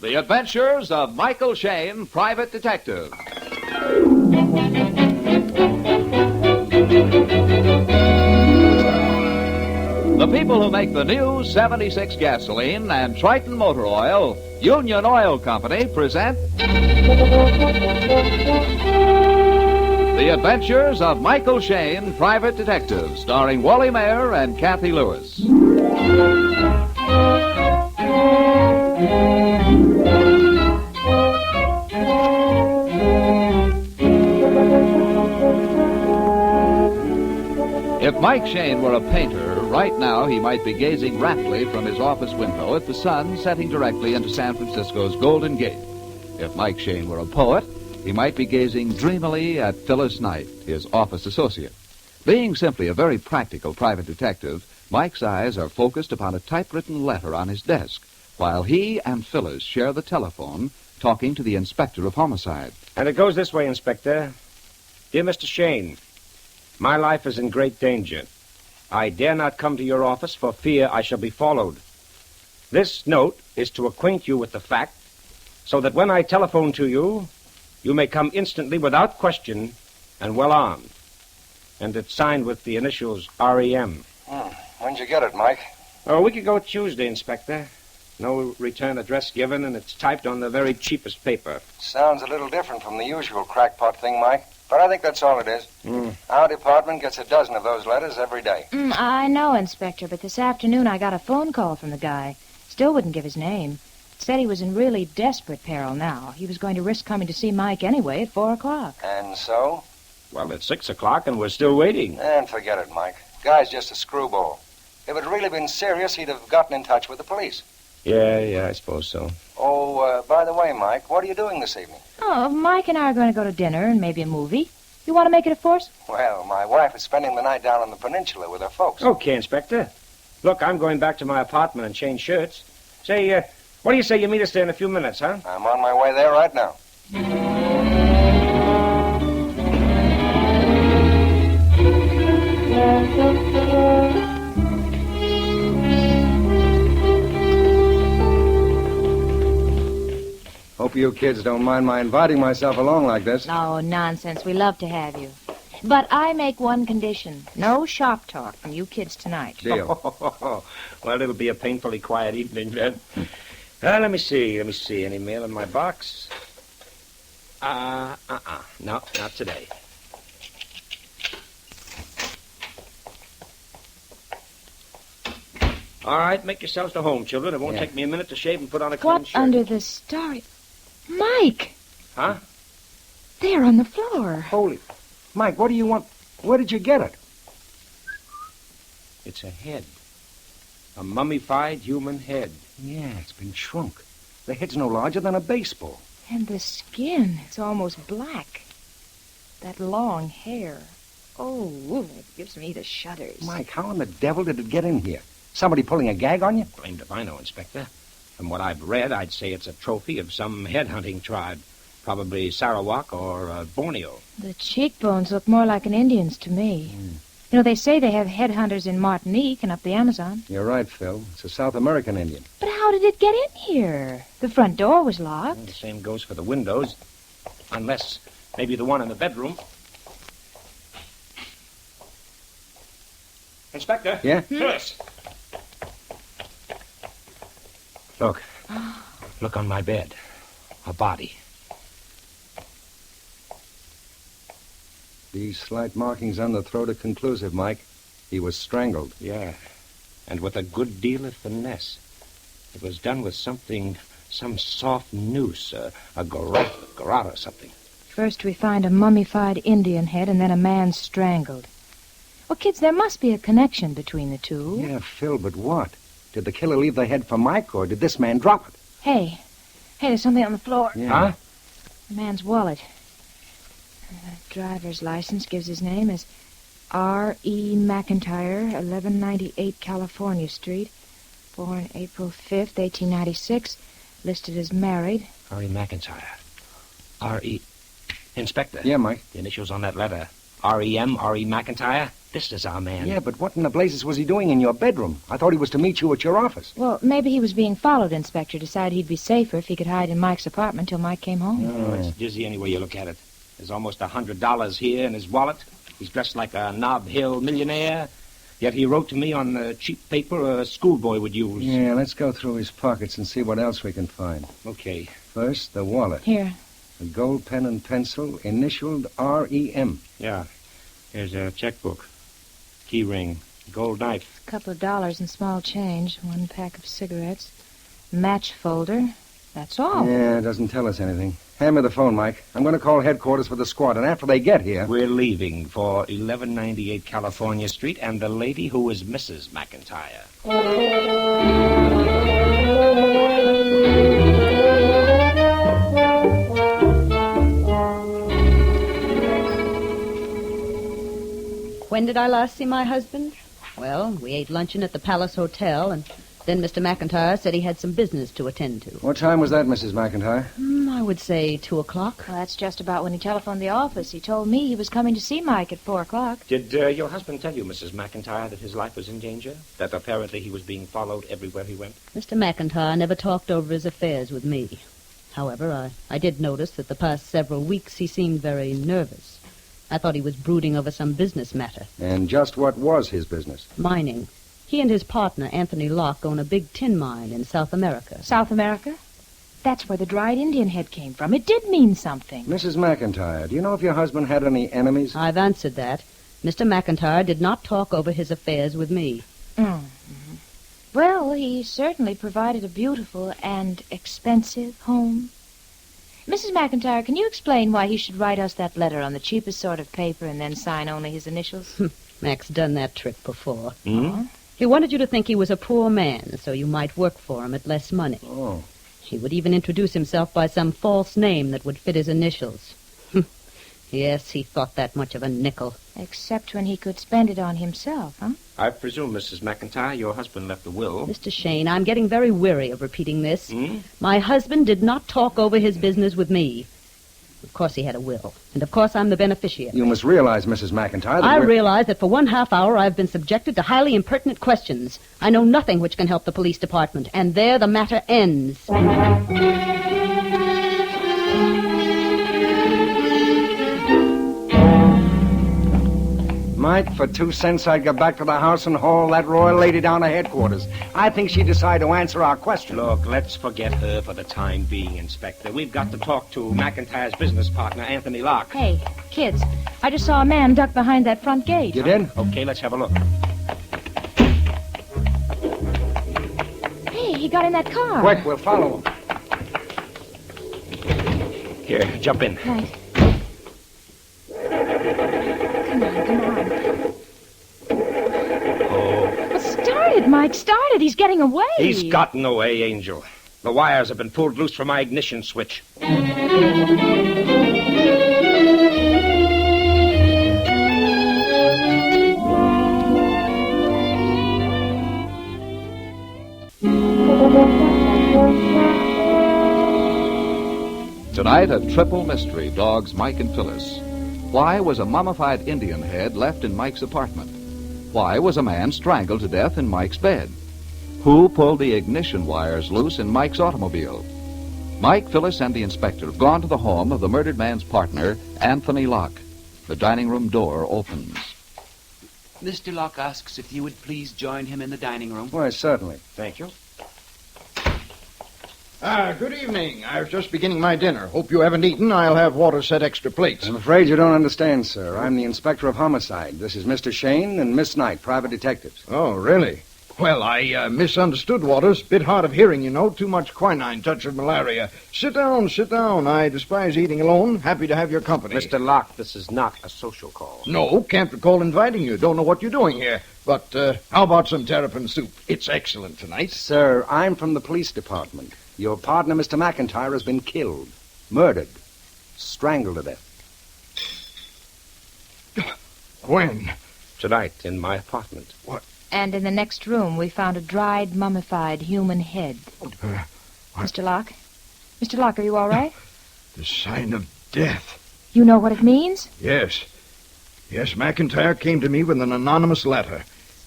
The Adventures of Michael Shayne, Private Detective. The people who make the new 76 gasoline and Triton Motor Oil, Union Oil Company, present The Adventures of Michael Shayne, Private Detective, starring Wally Mayer and Kathy Lewis. If Mike Shayne were a painter, right now he might be gazing raptly from his office window at the sun setting directly into San Francisco's Golden Gate. If Mike Shayne were a poet, he might be gazing dreamily at Phyllis Knight, his office associate. Being simply a very practical private detective, Mike's eyes are focused upon a typewritten letter on his desk, while he and Phyllis share the telephone, talking to the inspector of homicide. And it goes this way, Inspector. Dear Mr. Shayne, my life is in great danger. I dare not come to your office for fear I shall be followed. This note is to acquaint you with the fact, so that when I telephone to you, you may come instantly without question and well armed. And it's signed with the initials R.E.M. When'd you get it, Mike? Oh, a week ago Tuesday, Inspector. No return address given, and it's typed on the very cheapest paper. Sounds a little different from the usual crackpot thing, Mike. But I think that's all it is. Our department gets a dozen of those letters every day. I know, Inspector, but this afternoon I got a phone call from the guy. Still wouldn't give his name. Said he was in really desperate peril now. He was going to risk coming to see Mike anyway at 4 o'clock. And so? Well, it's 6 o'clock, and we're still waiting. And forget it, Mike. Guy's just a screwball. If it had really been serious, he'd have gotten in touch with the police. Yeah, I suppose so. Oh, by the way, Mike, what are you doing this evening? Oh, Mike and I are going to go to dinner and maybe a movie. You want to make it a force? Well, my wife is spending the night down on the peninsula with her folks. Okay, Inspector. Look, I'm going back to my apartment and change shirts. Say, what do you say you meet us there in a few minutes, huh? I'm on my way there right now. Hope you kids don't mind my inviting myself along like this. No, nonsense. We love to have you. But I make one condition. No shop talk from you kids tonight. Deal. Well, it'll be a painfully quiet evening, then. Let me see. Any mail in my box? No, not today. All right, make yourselves to home, children. It won't take me a minute to shave and put on a clean What shirt. under the stars? Mike! Huh? There on the floor. Holy... Mike, what do you want? Where did you get it? It's a head. A mummified human head. Yeah, it's been shrunk. The head's no larger than a baseball. And the skin, it's almost black. That long hair. Oh, it gives me the shudders. Mike, how in the devil did it get in here? Somebody pulling a gag on you? Blamed if I know, Inspector. From what I've read, I'd say it's a trophy of some head-hunting tribe. Probably Sarawak or Borneo. The cheekbones look more like an Indian's to me. You know, they say they have headhunters in Martinique and up the Amazon. You're right, Phil. It's a South American Indian. But how did it get in here? The front door was locked. Well, the same goes for the windows. Unless maybe the one in the bedroom. Inspector? Yeah? Phyllis. Look on my bed. A body. These slight markings on the throat are conclusive, Mike. He was strangled. Yeah, and with a good deal of finesse. It was done with some soft noose, a garrote or something. First we find a mummified Indian head and then a man strangled. Well, kids, there must be a connection between the two. Yeah, Phil, but what? Did the killer leave the head for Mike, or did this man drop it? Hey, there's something on the floor. Yeah. Huh? The man's wallet. The driver's license gives his name as R.E. McIntyre, 1198 California Street. Born April 5th, 1896. Listed as married. R.E. McIntyre. R.E. Inspector. Yeah, Mike. The initials on that letter. R.E.M., R.E. McIntyre? This is our man. Yeah, but what in the blazes was he doing in your bedroom? I thought he was to meet you at your office. Well, maybe he was being followed, Inspector. Decided he'd be safer if he could hide in Mike's apartment till Mike came home. Oh, it's dizzy any way you look at it. There's almost $100 here in his wallet. He's dressed like a Nob Hill millionaire. Yet he wrote to me on the cheap paper a schoolboy would use. Yeah, let's go through his pockets and see what else we can find. Okay. First, the wallet. Here. A gold pen and pencil, initialed R.E.M. Yeah. Here's a checkbook. Key ring. Gold knife. A couple of dollars in small change. 1 pack of cigarettes. Match folder. That's all. Yeah, it doesn't tell us anything. Hand me the phone, Mike. I'm going to call headquarters for the squad, and after they get here... We're leaving for 1198 California Street and the lady who is Mrs. McIntyre. When did I last see my husband? Well, we ate luncheon at the Palace Hotel, and then Mr. McIntyre said he had some business to attend to. What time was that, Mrs. McIntyre? I would say 2 o'clock. Well, that's just about when he telephoned the office. He told me he was coming to see Mike at 4 o'clock. Did your husband tell you, Mrs. McIntyre, that his life was in danger? That apparently he was being followed everywhere he went? Mr. McIntyre never talked over his affairs with me. However, I did notice that the past several weeks he seemed very nervous. I thought he was brooding over some business matter. And just what was his business? Mining. He and his partner, Anthony Locke, own a big tin mine in South America. South America? That's where the dried Indian head came from. It did mean something. Mrs. McIntyre, do you know if your husband had any enemies? I've answered that. Mr. McIntyre did not talk over his affairs with me. Mm-hmm. Well, he certainly provided a beautiful and expensive home. Mrs. McIntyre, can you explain why he should write us that letter on the cheapest sort of paper and then sign only his initials? Mac's done that trick before. Hmm? He wanted you to think he was a poor man, so you might work for him at less money. Oh. He would even introduce himself by some false name that would fit his initials. Yes, he thought that much of a nickel. Except when he could spend it on himself, huh? I presume, Mrs. McIntyre, your husband left a will. Mr. Shayne, I'm getting very weary of repeating this. Hmm? My husband did not talk over his business with me. Of course he had a will, and of course I'm the beneficiary. You must realize, Mrs. McIntyre, that I we're... realize that for 1/2 hour I've been subjected to highly impertinent questions. I know nothing which can help the police department, and there the matter ends. Mike, for 2 cents I'd go back to the house and haul that royal lady down to headquarters. I think she'd decide to answer our question. Look, let's forget her for the time being, Inspector. We've got to talk to McIntyre's business partner, Anthony Locke. Hey, kids, I just saw a man duck behind that front gate. You did? Okay, let's have a look. Hey, he got in that car. Quick, we'll follow him. Here, jump in. Right. Come on. Oh, Well, start it, Mike. Start it. He's getting away. he's gotten away, Angel. The wires have been pulled loose from my ignition switch. Tonight, a triple mystery dogs Mike and Phyllis. Why was a mummified Indian head left in Mike's apartment? Why was a man strangled to death in Mike's bed? Who pulled the ignition wires loose in Mike's automobile? Mike, Phyllis, and the inspector have gone to the home of the murdered man's partner, Anthony Locke. The dining room door opens. Mr. Locke asks if you would please join him in the dining room. Why, certainly. Thank you. Good evening. I was just beginning my dinner. Hope you haven't eaten. I'll have water set extra plates. I'm afraid you don't understand, sir. I'm the inspector of homicide. This is Mr. Shayne and Miss Knight, private detectives. Oh, really? Well, I misunderstood, Waters. Bit hard of hearing, you know. Too much quinine, touch of malaria. Sit down, sit down. I despise eating alone. Happy to have your company. Mr. Locke, this is not a social call. No, can't recall inviting you. Don't know what you're doing here. But how about some terrapin soup? It's excellent tonight. Sir, I'm from the police department. Your partner, Mr. McIntyre, has been killed, murdered, strangled to death. When? Tonight, in my apartment. What? And in the next room, we found a dried, mummified human head. What? Mr. Locke? Mr. Locke, are you all right? The sign of death. You know what it means? Yes. Yes, McIntyre came to me with an anonymous letter.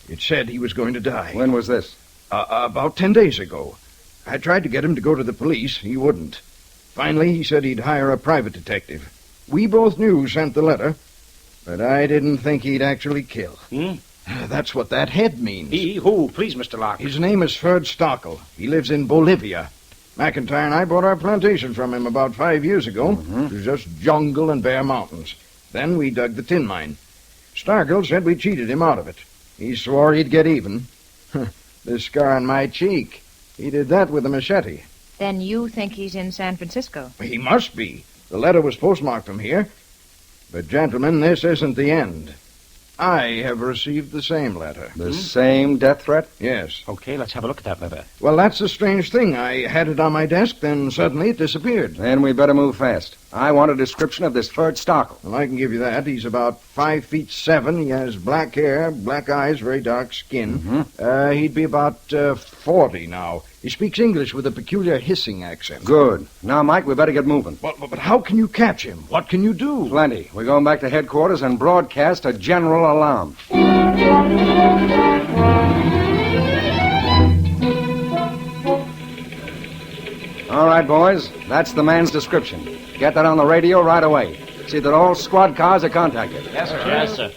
It said he was going to die. When was this? About 10 days ago. I tried to get him to go to the police. He wouldn't. Finally, he said he'd hire a private detective. We both knew who sent the letter, but I didn't think he'd actually kill. That's what that head means. He? Who? Please, Mr. Locke. His name is Ferd Stockel. He lives in Bolivia. McIntyre and I bought our plantation from him about 5 years ago. It was just jungle and bare mountains. Then we dug the tin mine. Stockel said we cheated him out of it. He swore he'd get even. The scar on my cheek. He did that with a machete. Then you think he's in San Francisco? He must be. The letter was postmarked from here. But, gentlemen, this isn't the end. I have received the same letter. The same death threat? Yes. Okay, let's have a look at that letter. Well, that's the strange thing. I had it on my desk, then suddenly it disappeared. Then we better move fast. I want a description of this Ferd Stockel. Well, I can give you that. He's about 5'7". He has black hair, black eyes, very dark skin. He'd be about 40 now. He speaks English with a peculiar hissing accent. Good. Now, Mike, we better get moving. But how can you catch him? What can you do? Plenty. We're going back to headquarters and broadcast a general alarm. All right, boys. That's the man's description. Get that on the radio right away. See that all squad cars are contacted. Yes, sir. Yes, sir.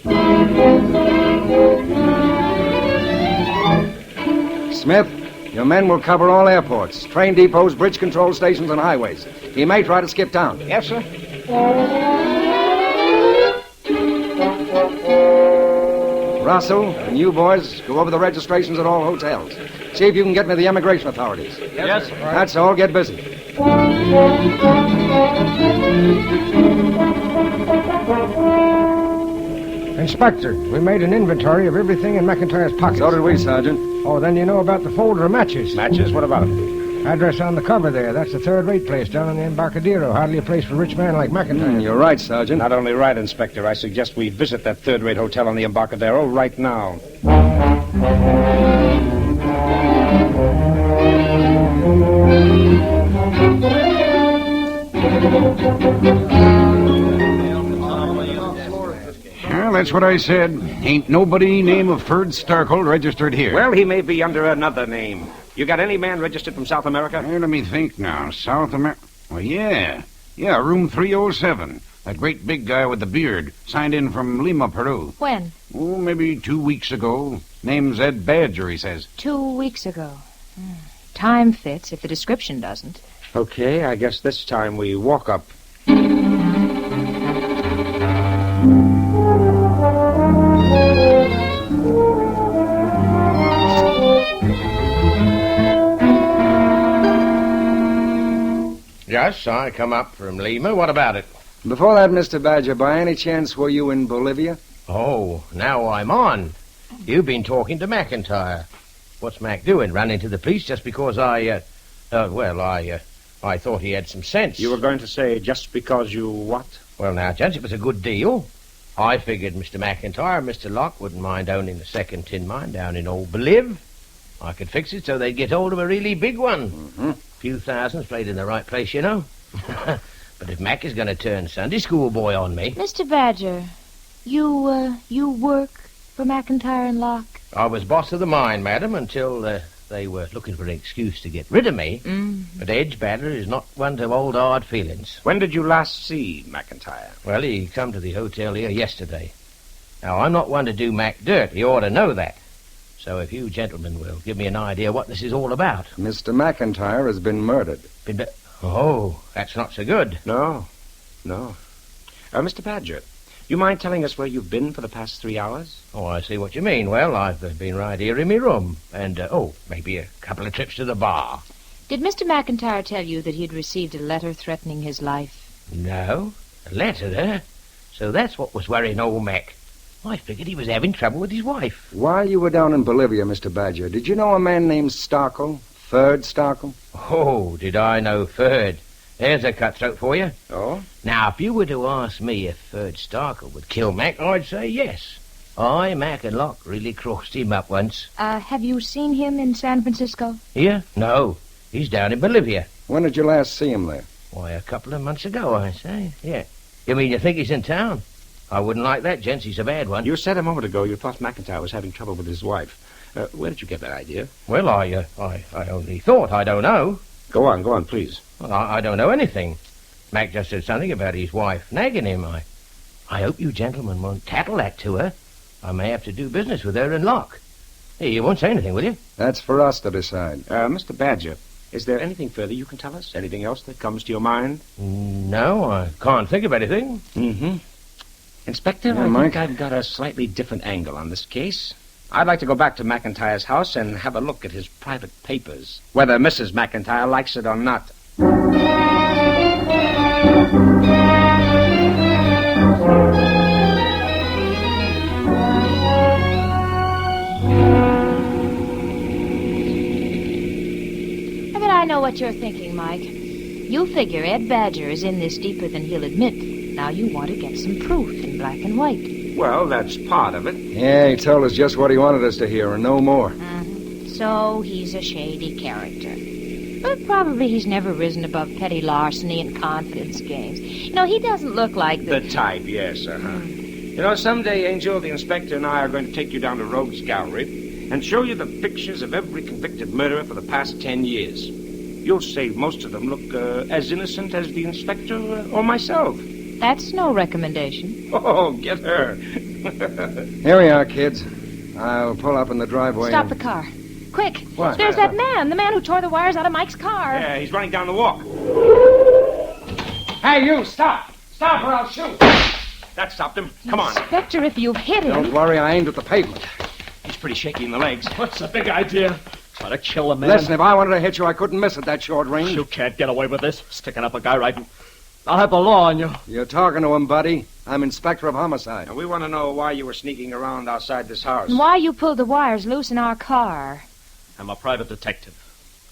Smith, your men will cover all airports, train depots, bridge control stations, and highways. He may try to skip town. Yes, sir. Russell and you boys go over the registrations at all hotels. See if you can get me the immigration authorities. Yes, sir. That's all. Get busy. Inspector, we made an inventory of everything in McIntyre's pockets. So did we, Sergeant. Oh, then you know about the folder of matches. Matches? What about it? Address on the cover there. That's the third-rate place down in the Embarcadero. Hardly a place for a rich man like McIntyre. You're right, Sergeant. Not only right, Inspector. I suggest we visit that third-rate hotel on the Embarcadero right now. Well, that's what I said. Ain't nobody name of Ferd Starkle registered here. Well, he may be under another name. You got any man registered from South America? Let me think now. South America. Well, yeah. Yeah, room 307. That great big guy with the beard. Signed in from Lima, Peru. When? Oh, maybe 2 weeks ago. Name's Ed Badger, he says. 2 weeks ago. Time fits if the description doesn't. Okay, I guess this time we walk up. Yes, I come up from Lima. What about it? Before that, Mr. Badger, by any chance were you in Bolivia? Oh, now I'm on. You've been talking to McIntyre. What's Mac doing? Running to the police just because I thought he had some sense. You were going to say just because you what? Well, now, Judge, it was a good deal. I figured Mr. McIntyre and Mr. Locke wouldn't mind owning the second tin mine down in old Boliv. I could fix it so they'd get hold of a really big one. Few thousands played in the right place, you know. But if Mac is going to turn Sunday school boy on me... Mr. Badger, you work for McIntyre and Locke? I was boss of the mine, madam, until they were looking for an excuse to get rid of me. But Edge Badger is not one to hold hard feelings. When did you last see McIntyre? Well, he come to the hotel here yesterday. Now, I'm not one to do Mac dirt. He ought to know that. So if you gentlemen will give me an idea what this is all about. Mr. McIntyre has been murdered. Oh, that's not so good. No. Mr. Badger, you mind telling us where you've been for the past 3 hours? Oh, I see what you mean. Well, I've been right here in my room. And, maybe a couple of trips to the bar. Did Mr. McIntyre tell you that he'd received a letter threatening his life? No. A letter, eh? So that's what was worrying old Mac. I figured he was having trouble with his wife. While you were down in Bolivia, Mr. Badger, did you know a man named Starkle? Ferd Starkle? Oh, did I know Ferd? There's a cutthroat for you. Oh? Now, if you were to ask me if Ferd Starkle would kill Mac, I'd say yes. Mac and Locke really crossed him up once. Have you seen him in San Francisco? Here? No. He's down in Bolivia. When did you last see him there? Why, a couple of months ago, I say. Yeah. You mean you think he's in town? I wouldn't like that, gents. He's a bad one. You said a moment ago you thought McIntyre was having trouble with his wife. Where did you get that idea? Well, I only thought. I don't know. Go on, please. Well, I don't know anything. Mac just said something about his wife nagging him. I hope you gentlemen won't tattle that to her. I may have to do business with her and Locke. Hey, you won't say anything, will you? That's for us to decide. Mr. Badger, is there anything further you can tell us? Anything else that comes to your mind? No, I can't think of anything. Mm-hmm. Inspector, Yeah, I Mike? think I've got a slightly different angle on this case. I'd like to go back to McIntyre's house and have a look at his private papers, whether Mrs. McIntyre likes it or not. I know what you're thinking, Mike. You figure Ed Badger is in this deeper than he'll admit. Now you want to get some proof in black and white. Well, that's part of it. Yeah, he told us just what he wanted us to hear and no more. So he's a shady character. But probably he's never risen above petty larceny and confidence games. You know, he doesn't look like The type, yes, You know, someday, Angel, the inspector and I are going to take you down to Rogues Gallery and show you the pictures of every convicted murderer for the past 10 years. You'll say most of them look as innocent as the inspector or myself. That's no recommendation. Oh, get her. Here we are, kids. I'll pull up in the driveway. Stop the car. Quick. What? There's that man, the man who tore the wires out of Mike's car. Yeah, he's running down the walk. Hey, you, stop. Stop or I'll shoot. That stopped him. Come on. Inspector, if you've hit him... Don't worry, I aimed at the pavement. He's pretty shaky in the legs. What's the big idea? Try to kill a man. Listen, if I wanted to hit you, I couldn't miss at that short range. You can't get away with this. Sticking up a guy right... I'll have the law on you. You're talking to him, buddy. I'm Inspector of Homicide. Now, we want to know why you were sneaking around outside this house. And why you pulled the wires loose in our car. I'm a private detective.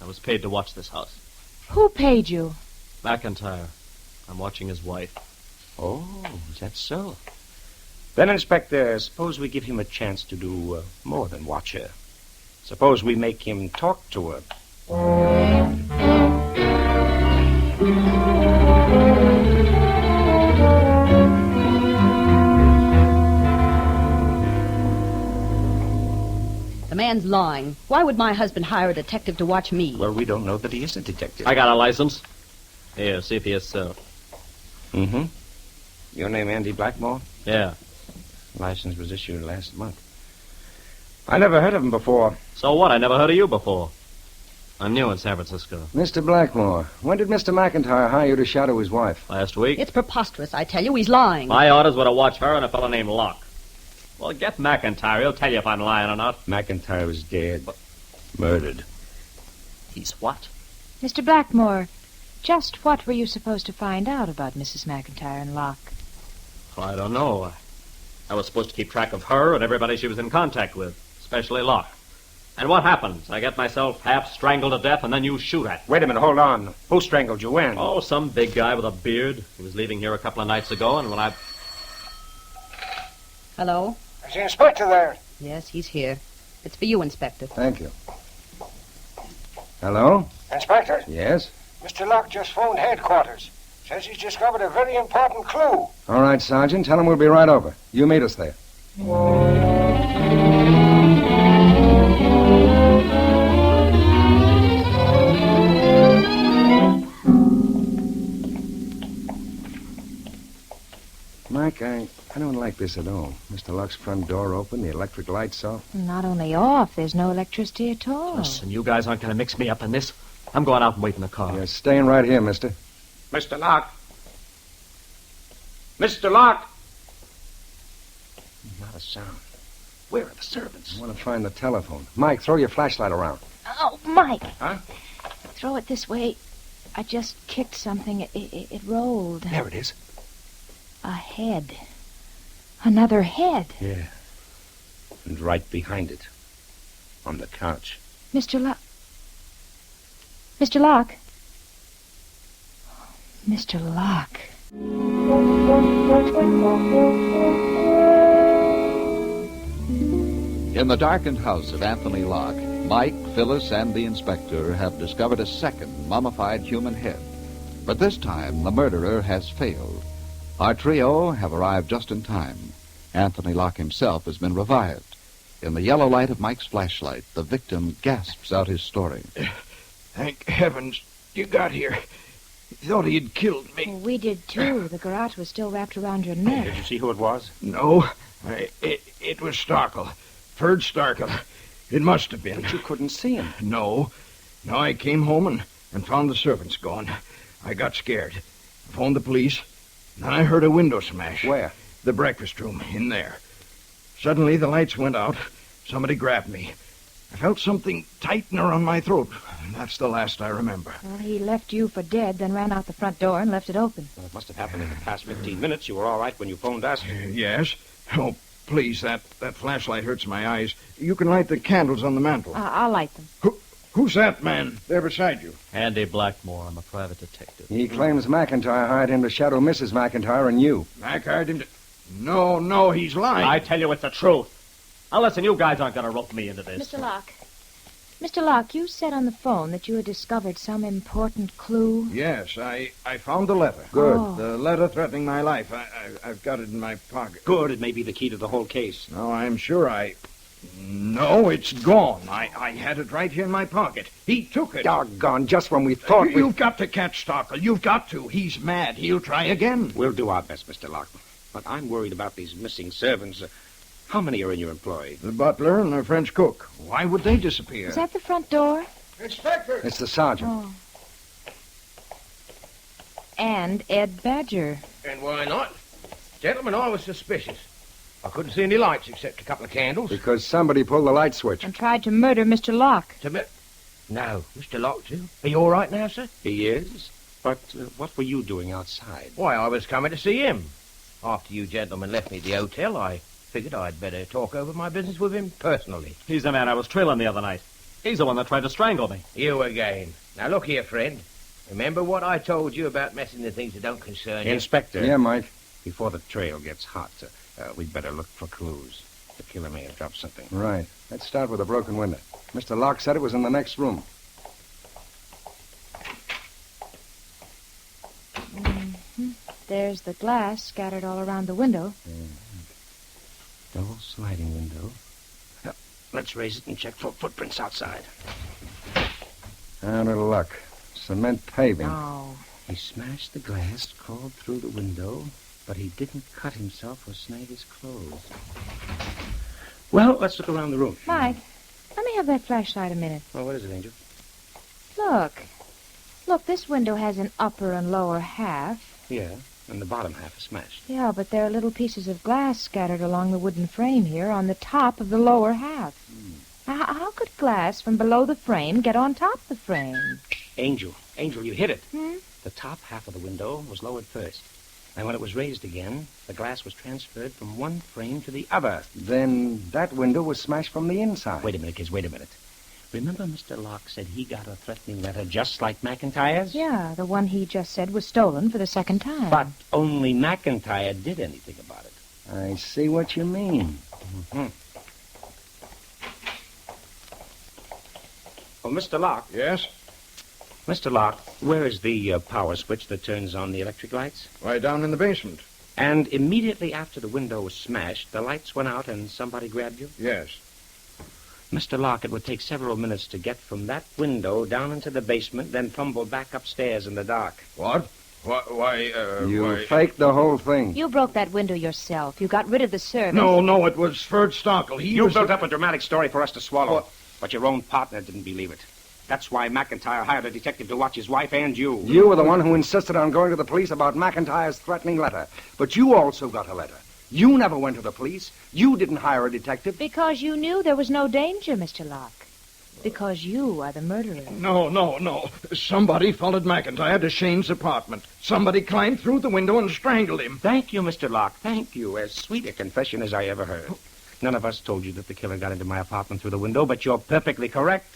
I was paid to watch this house. Who paid you? McIntyre. I'm watching his wife. Oh, is that so? Then, Inspector, suppose we give him a chance to do more than watch her. Suppose we make him talk to her. The man's lying. Why would my husband hire a detective to watch me? Well, we don't know that he is a detective. I got a license. Here, see if he is so. Mm-hmm. Your name Andy Blackmore? Yeah. License was issued last month. I never heard of him before. So what? I never heard of you before. I'm new in San Francisco. Mr. Blackmore, when did Mr. McIntyre hire you to shadow his wife? Last week. It's preposterous, I tell you. He's lying. My orders were to watch her and a fellow named Locke. Well, get McIntyre. He'll tell you if I'm lying or not. McIntyre was dead. Murdered. He's what? Mr. Blackmore, just what were you supposed to find out about Mrs. McIntyre and Locke? Well, I don't know. I was supposed to keep track of her and everybody she was in contact with, especially Locke. And what happens? I get myself half strangled to death, and then you shoot at me. Wait a minute, hold on. Who strangled you when? Oh, some big guy with a beard. He was leaving here a couple of nights ago, and when I... Hello? Is the inspector there? Yes, he's here. It's for you, Inspector. Thank you. Hello? Inspector? Yes? Mr. Locke just phoned headquarters. Says he's discovered a very important clue. All right, Sergeant. Tell him we'll be right over. You meet us there. Mike, I don't like this at all. Mr. Locke's front door open, the electric lights off. Not only off, there's no electricity at all. Listen, you guys aren't going to mix me up in this. I'm going out and wait in the car. You're staying right here, mister. Mr. Locke. Mr. Locke. Not a sound. Where are the servants? I want to find the telephone. Mike, throw your flashlight around. Oh, Mike. Huh? Throw it this way. I just kicked something. It rolled. There it is. A head. Another head. Yeah. And right behind it. On the couch. Mr. Locke. Mr. Locke. Mr. Locke. In the darkened house of Anthony Locke, Mike, Phyllis, and the inspector have discovered a second mummified human head. But this time, the murderer has failed. Our trio have arrived just in time. Anthony Locke himself has been revived. In the yellow light of Mike's flashlight, the victim gasps out his story. Thank heavens you got here. He thought he had killed me. Well, we did, too. The garrote was still wrapped around your neck. Did you see who it was? No, it was Starkle. Ferd Starkle. It must have been. But you couldn't see him. No, I came home and found the servants gone. I got scared. I phoned the police. Then I heard a window smash. Where? The breakfast room, in there. Suddenly the lights went out. Somebody grabbed me. I felt something tighten around my throat. That's the last I remember. Well, he left you for dead, then ran out the front door and left it open. Well, it must have happened in the past 15 minutes. You were all right when you phoned us. Yes. Oh, please, that flashlight hurts my eyes. You can light the candles on the mantel. I'll light them. Who's that man there beside you? Andy Blackmore. I'm a private detective. He claims McIntyre hired him to shadow Mrs. McIntyre and you. Mac hired him to... No, he's lying. I tell you it's the truth. Now, listen, you guys aren't going to rope me into this. Mr. Locke. Mr. Locke, you said on the phone that you had discovered some important clue. Yes, I found the letter. Good. Oh. The letter threatening my life. I've got it in my pocket. Good. It may be the key to the whole case. No, I'm sure No, it's gone. I had it right here in my pocket. He took it. Doggone, just when we thought You've got to catch Starkle. You've got to. He's mad. He'll try again. We'll do our best, Mr. Locke. But I'm worried about these missing servants. How many are in your employ? The butler and the French cook. Why would they disappear? Is that the front door? Inspector! It's the sergeant. Oh. And Ed Badger. And why not? Gentlemen, I was suspicious. I couldn't see any lights except a couple of candles. Because somebody pulled the light switch. And tried to murder Mr. Locke. No, Mr. Locke, too. Are you all right now, sir? He is. But what were you doing outside? Why, I was coming to see him. After you gentlemen left me at the hotel, I figured I'd better talk over my business with him personally. He's the man I was trailing the other night. He's the one that tried to strangle me. You again. Now, look here, friend. Remember what I told you about messing with things that don't concern you? Inspector. Yeah, Mike. Before the trail gets hot, we'd better look for clues. The killer may have dropped something. Right. Let's start with a broken window. Mr. Locke said it was in the next room. Mm-hmm. There's the glass scattered all around the window. Double sliding window. Let's raise it and check for footprints outside. Out of luck. Cement paving. Oh. He smashed the glass, crawled through the window, but he didn't cut himself or snag his clothes. Well, let's look around the room. Mike, let me have that flashlight a minute. Well, what is it, Angel? Look. Look, this window has an upper and lower half. Yeah, and the bottom half is smashed. Yeah, but there are little pieces of glass scattered along the wooden frame here on the top of the lower half. Now, how could glass from below the frame get on top of the frame? Angel, you hit it. Hmm? The top half of the window was lowered first. And when it was raised again, the glass was transferred from one frame to the other. Then that window was smashed from the inside. Wait a minute, kids, wait a minute. Remember Mr. Locke said he got a threatening letter just like McIntyre's? Yeah, the one he just said was stolen for the second time. But only McIntyre did anything about it. I see what you mean. Mm-hmm. Oh, Mr. Locke. Yes? Mr. Locke, where is the power switch that turns on the electric lights? Right down in the basement. And immediately after the window was smashed, the lights went out and somebody grabbed you? Yes. Mr. Locke, it would take several minutes to get from that window down into the basement, then fumble back upstairs in the dark. What? Why, You faked the whole thing. You broke that window yourself. You got rid of the servant. No, it was Ferd Starkle. You built up a dramatic story for us to swallow, but your own partner didn't believe it. That's why McIntyre hired a detective to watch his wife and you. You were the one who insisted on going to the police about McIntyre's threatening letter. But you also got a letter. You never went to the police. You didn't hire a detective. Because you knew there was no danger, Mr. Locke. Because you are the murderer. No. Somebody followed McIntyre to Shayne's apartment. Somebody climbed through the window and strangled him. Thank you, Mr. Locke. Thank you. As sweet a confession as I ever heard. None of us told you that the killer got into my apartment through the window, but you're perfectly correct.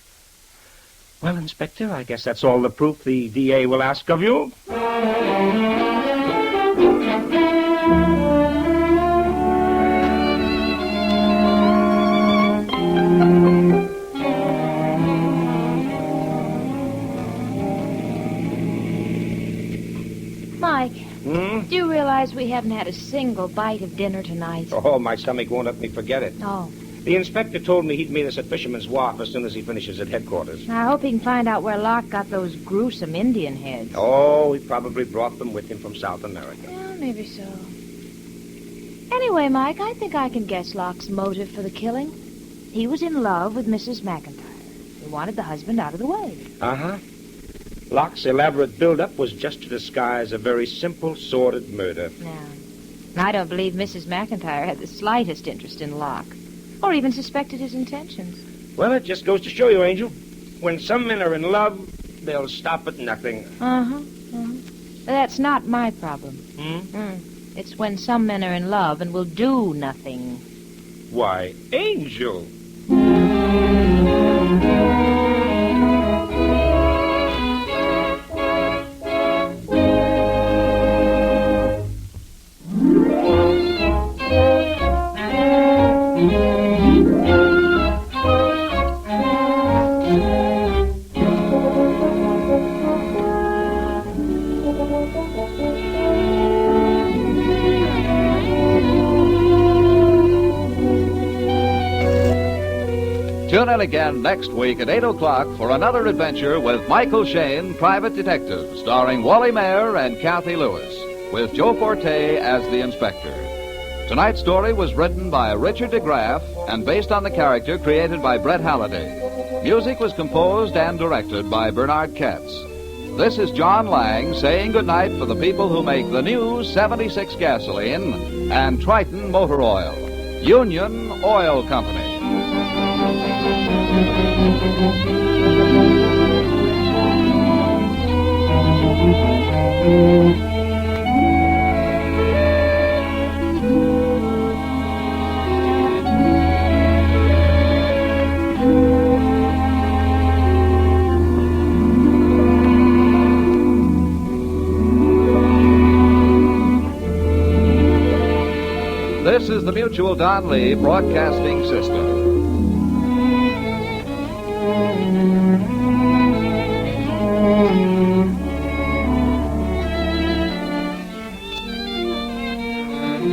Well, Inspector, I guess that's all the proof the DA will ask of you. Mike, do you realize we haven't had a single bite of dinner tonight? Oh, my stomach won't let me forget it. Oh. The inspector told me he'd meet us at Fisherman's Wharf as soon as he finishes at headquarters. I hope he can find out where Locke got those gruesome Indian heads. Oh, he probably brought them with him from South America. Well, maybe so. Anyway, Mike, I think I can guess Locke's motive for the killing. He was in love with Mrs. McIntyre. He wanted the husband out of the way. Uh-huh. Locke's elaborate build-up was just to disguise a very simple, sordid murder. No. I don't believe Mrs. McIntyre had the slightest interest in Locke, or even suspected his intentions. Well, it just goes to show you, Angel. When some men are in love, they'll stop at nothing. That's not my problem. It's when some men are in love and will do nothing. Why, Angel! Tune in again next week at 8 o'clock for another adventure with Michael Shayne, Private Detective, starring Wally Mayer and Kathy Lewis, with Joe Forte as the inspector. Tonight's story was written by Richard DeGraff and based on the character created by Brett Halliday. Music was composed and directed by Bernard Katz. This is John Lang saying goodnight for the people who make the new 76 gasoline and Triton motor oil. Union Oil Company. This is the Mutual Don Lee Broadcasting System.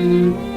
Mm-hmm.